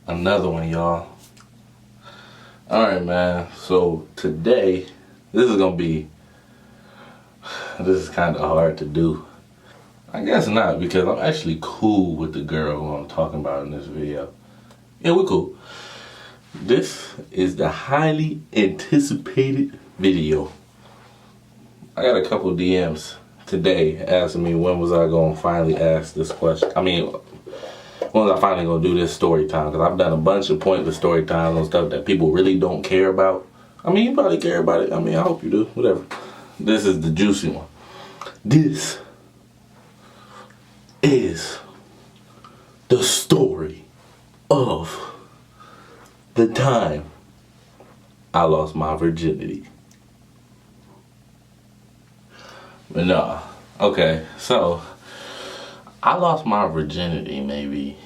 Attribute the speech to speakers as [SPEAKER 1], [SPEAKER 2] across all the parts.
[SPEAKER 1] Another one, y'all. Alright, man. So today, this is kind of hard to do. I guess not, because I'm actually cool with the girl who I'm talking about in this video. Yeah, we're cool. This is the highly anticipated video. I got a couple DMs today asking me when was I going to finally ask this question. When was I finally going to do this story time? Because I've done a bunch of pointless story times on stuff that people really don't care about. You probably care about it. I hope you do. Whatever. This is the juicy one. This is the story of the time I lost my virginity. But no. Okay, so I lost my virginity maybe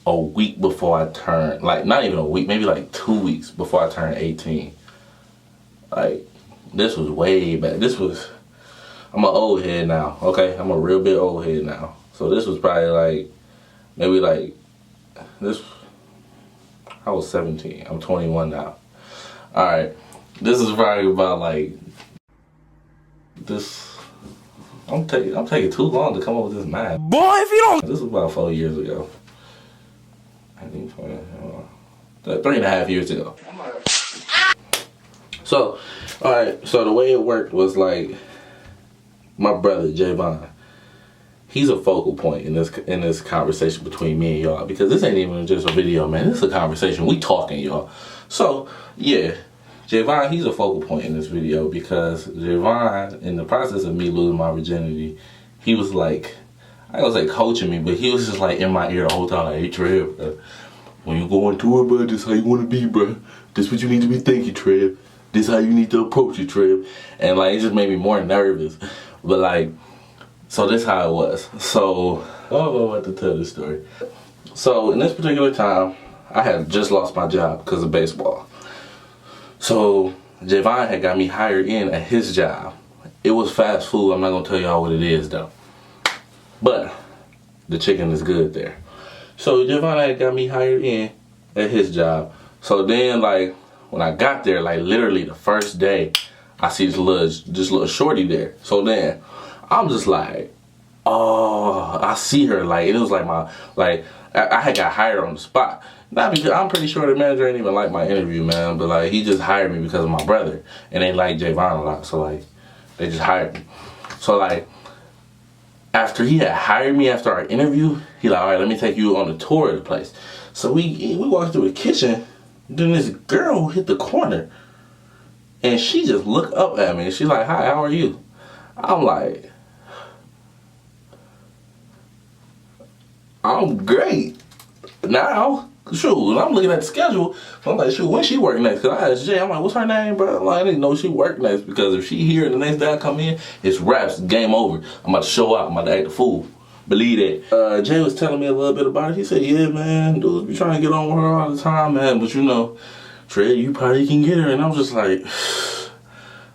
[SPEAKER 1] a week before I turned, not even a week, maybe 2 weeks before I turned 18. This was way back. I'm an old head now, okay? I'm a real bit old head now. So this was probably I was 17. I'm 21 now. Alright, this is probably about this. I'm taking too long to come up with this math. Boy, if you don't. This was about 4 years ago. I think 3.5 years ago. So, alright, so the way it worked was my brother Javon. He's a focal point in this conversation between me and y'all, because this ain't even just a video, man. This is a conversation. We talking, y'all. So, yeah. Javon, he's a focal point in this video because Javon, in the process of me losing my virginity, he was I ain't gonna say coaching me, but he was just in my ear the whole time, hey Trev, when you go into it, bro, this how you wanna be, bro. This what you need to be thinking, Trev. This how you need to approach it, Trev. And it just made me more nervous. But so this how it was. So, I'm about to tell this story. So in this particular time, I had just lost my job because of baseball. So Javon had got me hired in at his job. It was fast food. I'm not gonna tell y'all what it is though. But the chicken is good there. So Javon had got me hired in at his job. So then when I got there, literally the first day, I see this little shorty there. So then I'm just oh, I see her. And it was I had got hired on the spot. Not because I'm pretty sure the manager ain't even like my interview, man. But he just hired me because of my brother, and they like Javon a lot. So they just hired me. So after he had hired me after our interview, he all right, let me take you on a tour of the place. So we walked through the kitchen. Then this girl hit the corner, and she just looked up at me. And she's like, "Hi, how are you?" I'm like, "I'm great." Now, shoot, I'm looking at the schedule. So I'm like, shoot, when she work next? Cause I asked Jay, I'm like, what's her name, bro? I didn't know she worked next, because if she here and the next day I come in, it's wraps, game over. I'm about to show out. I'm about to act a fool. Believe that. Jay was telling me a little bit about it. He said, yeah, man, dudes be trying to get on with her all the time, man. But Trey, you probably can get her. And I'm just like,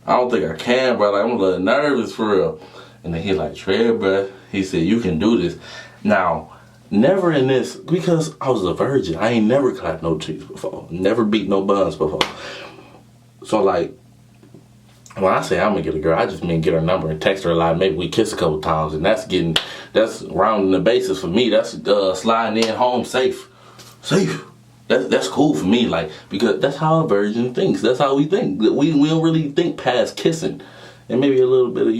[SPEAKER 1] I don't think I can, bro. I'm a little nervous for real. And then he Trey, bro, he said, you can do this. Now, never in this, because I was a virgin. I ain't never clapped no cheeks before. Never beat no buns before. So when I say I'm gonna get a girl, I just mean get her number and text her a lot. Maybe we kiss a couple times, and that's rounding the bases for me. That's sliding in home safe. That's cool for me, because that's how a virgin thinks. That's how we think. We don't really think past kissing, and maybe a little bit of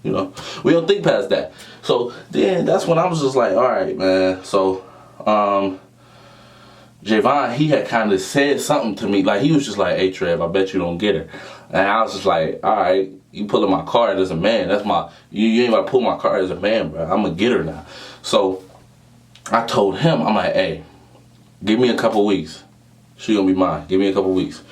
[SPEAKER 1] we don't think past that. So then that's when I was just all right, man. So Javon, he had kind of said something to me. He was just hey Trev, I bet you don't get her. And I was just all right, you pulling my card as a man. That's you ain't about to pull my card as a man, bro. I'm gonna get her now. So I told him, I'm hey, give me a couple weeks. She gonna be mine. Give me a couple weeks.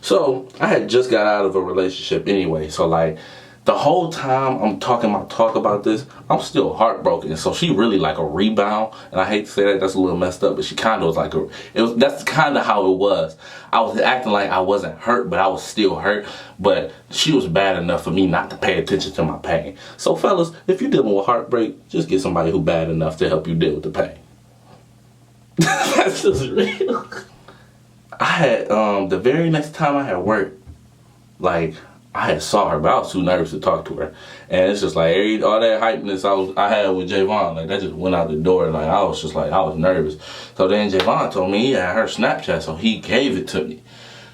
[SPEAKER 1] So I had just got out of a relationship anyway. So The whole time I'm talk about this, I'm still heartbroken. So she really like a rebound, and I hate to say that, that's a little messed up, but she kind of was like that's kind of how it was. I was acting like I wasn't hurt, but I was still hurt. But she was bad enough for me not to pay attention to my pain. So fellas, if you're dealing with heartbreak, just get somebody who bad enough to help you deal with the pain. That's just real. I had the very next time I had work, like, I had saw her, but I was too nervous to talk to her. And it's just like all that hypeness I had with Javon, like that just went out the door. Like I was nervous. So then Javon told me he had her Snapchat, so he gave it to me.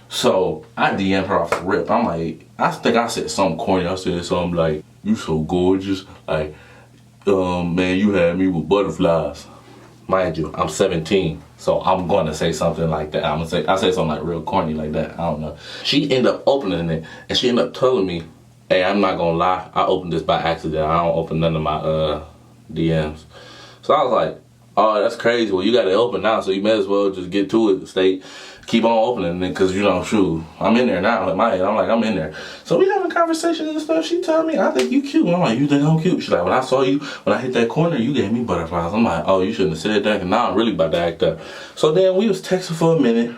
[SPEAKER 1] So I DM'd her off the rip. I'm like, I think I said something corny. I said something like, "You so gorgeous. Like, man, you had me with butterflies." Mind you, I'm 17, so I'm going to say something like that. I say something like real corny like that. I don't know. She ended up opening it, and she ended up telling me, "Hey, I'm not gonna lie. I opened this by accident. I don't open none of my DMs." So I was like, "Oh, that's crazy. Well, you got it open now, so you may as well just get to it. Keep on opening it, because, you know, shoot, I'm in there now." In my head, I'm like, I'm in there. So we having conversations and stuff. She tell me, "I think you cute." I'm like, "You think I'm cute?" She's like, "When I saw you, when I hit that corner, you gave me butterflies." I'm like, "Oh, you shouldn't have said that, because now I'm really about to act up." So then we was texting for a minute.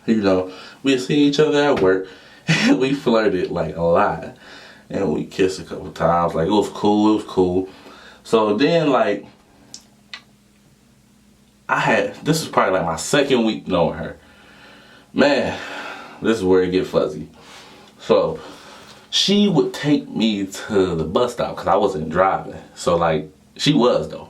[SPEAKER 1] You know, we had seen each other at work. And we flirted like a lot. And we kissed a couple times. Like, it was cool. So then, like, this was probably like my second week knowing her. Man, this is where it get fuzzy. So she would take me to the bus stop because I wasn't driving. So like, she was though.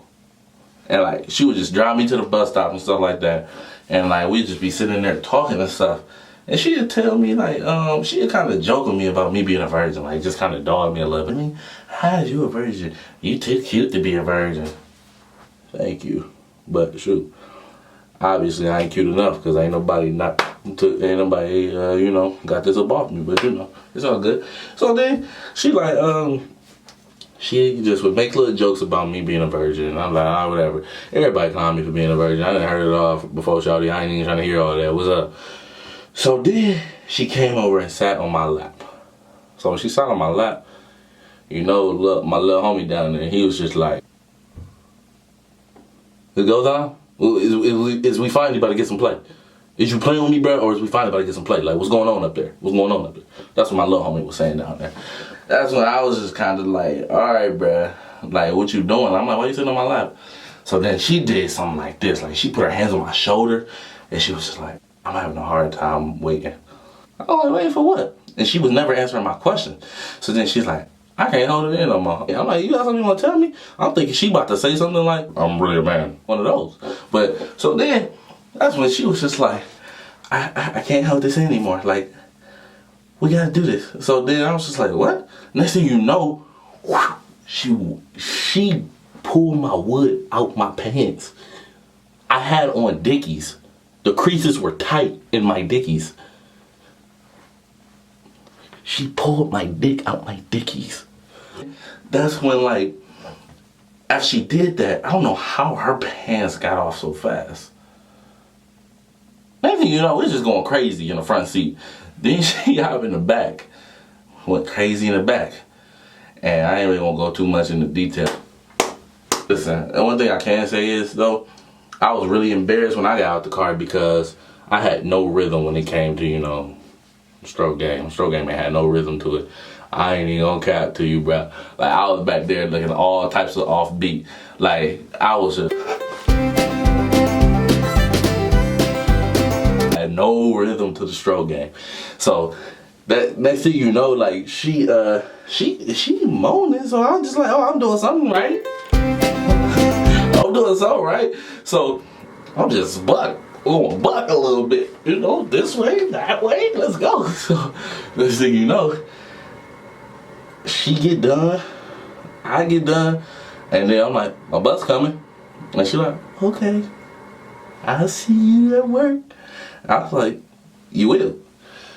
[SPEAKER 1] And like, she would just drive me to the bus stop and stuff like that. And like, we'd just be sitting there talking and stuff. And she'd tell me like, she'd kind of joke with me about me being a virgin. Like, just kind of dog me a little bit. I mean, how is you a virgin? You too cute to be a virgin. Thank you. But shoot. Obviously, I ain't cute enough because ain't nobody you know, got this up off me. But you know, it's all good. So then she like, she just would make little jokes about me being a virgin. And I'm like, ah, whatever. Everybody clowned me for being a virgin. I didn't heard it all before, shawty. I ain't even trying to hear all that. What's up? So then she came over and sat on my lap. So when she sat on my lap, you know, look, my little homie down there, he was just like, "It goes on? Is we finally about to get some play? Is you playing with me, bro, or is we finally about to get some play? Like, what's going on up there? What's going on up there?" That's what my little homie was saying down there. That's when I was just kind of like, "All right, bro. Like, what you doing?" I'm like, "Why you sitting on my lap?" So then she did something like this. Like, she put her hands on my shoulder, and she was just like, "I'm having a hard time waiting." I'm like, "Waiting for what?" And she was never answering my question. So then she's like, "I can't hold it in no more." I'm like, "You got something you want to tell me?" I'm thinking she about to say something like, "I'm really a man." One of those. But, so then, that's when she was just like, I can't hold this anymore. Like, we gotta do this. So then I was just like, what? Next thing you know, she pulled my wood out my pants. I had on Dickies. The creases were tight in my Dickies. She pulled my dick out my Dickies. That's when, like, after she did that, I don't know how her pants got off so fast. Next thing you know, we're just going crazy in the front seat. Then she got in the back. Went crazy in the back. And I ain't really gonna go too much into detail. Listen, and one thing I can say is, though, I was really embarrassed when I got out the car because I had no rhythm when it came to, you know, stroke game. Stroke game ain't had no rhythm to it. I ain't even gonna cap to you, bro. Like, I was back there looking all types of offbeat. Like, I was just... I had no rhythm to the stroke game. So, that next thing you know, like, she moaning, so I'm just like, oh, I'm doing something right. I'm doing something right. So, I'm just buck a little bit, you know, this way, that way, let's go. So, next thing you know, she get done, I get done, and then I'm like, my bus coming. And she like, okay, I'll see you at work. I was like, you will.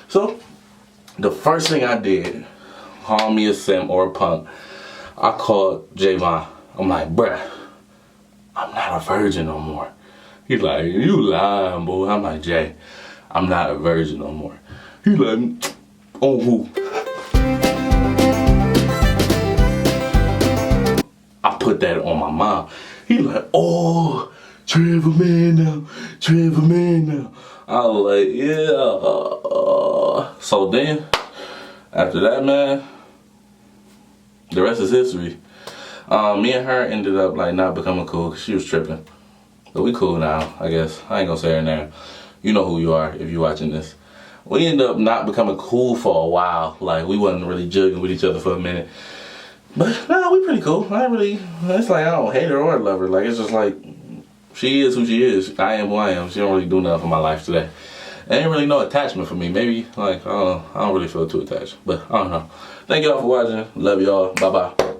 [SPEAKER 1] So, the first thing I did, call me a simp or a punk, I called Javon. I'm like, bruh, I'm not a virgin no more. He's like, you lying, boy. I'm like, Jay, I'm not a virgin no more. He's like, oh, who? that on my mom. He like, oh, Trevor man now, Trevor man now. I was like, yeah. So then, after that, man, the rest is history. Me and her ended up like not becoming cool because she was tripping. But we cool now, I guess. I ain't gonna say her name. You know who you are if you're watching this. We ended up not becoming cool for a while. Like, we wasn't really jugging with each other for a minute. But, no, we pretty cool. It's like I don't hate her or love her. Like, it's just like, she is who she is. I am who I am. She don't really do nothing for my life today. There ain't really no attachment for me. Maybe, like, I don't know. I don't really feel too attached. But, I don't know. Thank y'all for watching. Love y'all. Bye-bye.